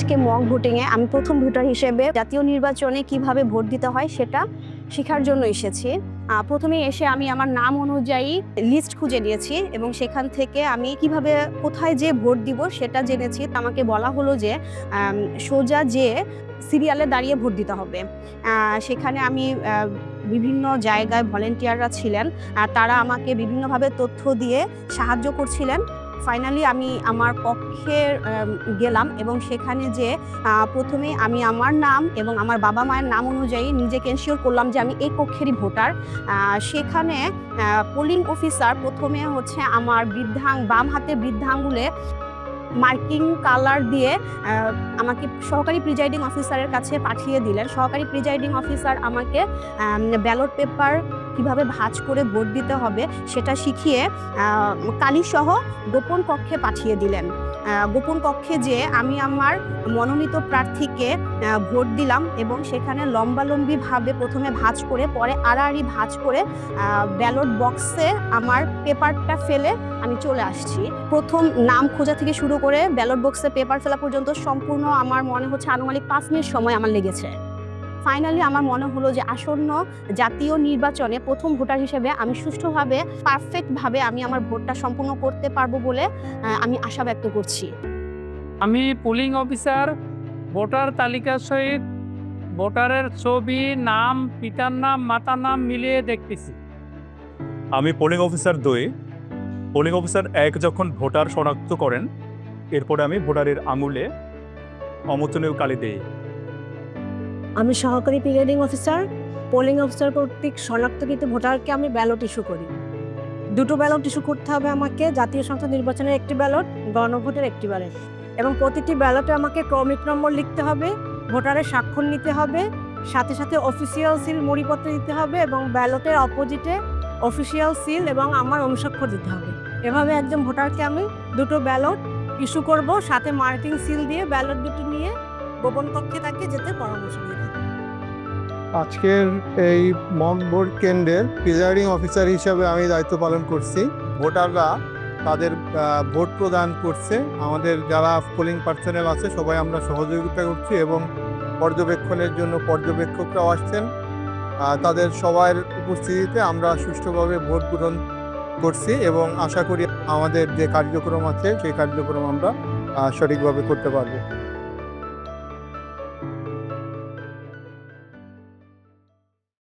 আজকে মক ভোটিংয়ে আমি প্রথম ভোটার হিসেবে জাতীয় নির্বাচনে কিভাবে ভোট দিতে হয় সেটা শেখার জন্য এসেছি। প্রথমে এসে আমি আমার নাম অনুযায়ী লিস্ট খুঁজে নিয়েছি এবং সেখান থেকে আমি কিভাবে কোথায় যে ভোট দিব সেটা জেনেছি। আমাকে বলা হলো যে সোজা যে সিরিয়ালে দাঁড়িয়ে ভোট দিতে হবে। সেখানে আমি বিভিন্ন জায়গায় ভলেন্টিয়াররা ছিলেন, তারা আমাকে বিভিন্নভাবে তথ্য দিয়ে সাহায্য করছিলেন। ফাইনালি আমি আমার কক্ষে গেলাম এবং সেখানে যে প্রথমে আমি আমার নাম এবং আমার বাবা মায়ের নাম অনুযায়ী নিজেকে এনশিওর করলাম যে আমি এই কক্ষেরই ভোটার। সেখানে পোলিং অফিসার প্রথমে হচ্ছে আমার বাম হাতের বৃদ্ধাঙ্গুলে মার্কিং কালার দিয়ে আমাকে সহকারী প্রিজাইডিং অফিসারের কাছে পাঠিয়ে দিলেন। সহকারী প্রিজাইডিং অফিসার আমাকে ব্যালট পেপার কিভাবে ভাঁজ করে ভোট দিতে হবে সেটা শিখিয়ে কালিসহ গোপন কক্ষে পাঠিয়ে দিলেন। গোপন কক্ষে যেয়ে আমি আমার মনোনীত প্রার্থীকে ভোট দিলাম এবং সেখানে লম্বালম্বিভাবে প্রথমে ভাঁজ করে পরে আড়াআড়ি ভাঁজ করে ব্যালট বক্সে আমার পেপারটা ফেলে আমি চলে আসছি। প্রথম নাম খোঁজা থেকে শুরু করে ব্যালট বক্সে পেপার ফেলা পর্যন্ত সম্পূর্ণ আমার মনে হচ্ছে আনুমানিক 5 মিনিট সময় আমার লেগেছে। ফাইনালি আমার মনে হলো যে আসন্ন জাতীয় নির্বাচনে প্রথম ভোটার হিসেবে আমি সুষ্ঠুভাবে পারফেক্টভাবে আমি আমার ভোটটা সম্পূর্ণ করতে পারবো বলে আমি আশা ব্যক্ত করছি। আমি পুলিং অফিসার ভোটার তালিকার সহিত ভোটারের ছবি, নাম, পিতার নাম, মাতার নাম মিলিয়ে দেখতেছি। আমি পোলিং অফিসার 2। পোলিং অফিসার 1 যখন ভোটার শনাক্ত করেন, এরপরে আমি ভোটারের আঙুলে অমোচনীয় কালি দেই। আমি সহকারী প্রিজাইডিং অফিসার। পোলিং অফিসার কর্তৃক শনাক্তকৃত ভোটারকে আমি ব্যালট ইস্যু করি। 2টো ব্যালট ইস্যু করতে হবে আমাকে, জাতীয় সংসদ নির্বাচনের একটি ব্যালট, গণভোটের একটি ব্যালট, এবং প্রতিটি ব্যালটে আমাকে ক্রমিক নম্বর লিখতে হবে, ভোটারের স্বাক্ষর নিতে হবে, সাথে সাথে অফিসিয়াল সিল মুড়িপত্র দিতে হবে এবং ব্যালটের অপোজিটে অফিসিয়াল সিল এবং আমার অনুস্বাক্ষর দিতে হবে। এভাবে একজন ভোটারকে আমি 2টো ব্যালট ইস্যু করব, সাথে মার্কিং সিল দিয়ে ব্যালট দুটি নিয়ে গোপন কক্ষে তাকে যেতে পরামর্শ দিই। আজকের এই মক ভোট কেন্দ্রের প্রিজাইডিং অফিসার হিসাবে আমি দায়িত্ব পালন করছি। ভোটাররা তাদের ভোট প্রদান করছে, আমাদের যারা পোলিং পার্সোনেল আছে সবাই আমরা সহযোগিতা করছি এবং পর্যবেক্ষণের জন্য পর্যবেক্ষকরাও আসছেন। তাদের সবার উপস্থিতিতে আমরা সুষ্ঠুভাবে ভোট গ্রহণ করছি এবং আশা করি আমাদের যে কার্যক্রম আছে সেই কার্যক্রম আমরা সঠিকভাবে করতে পারবো।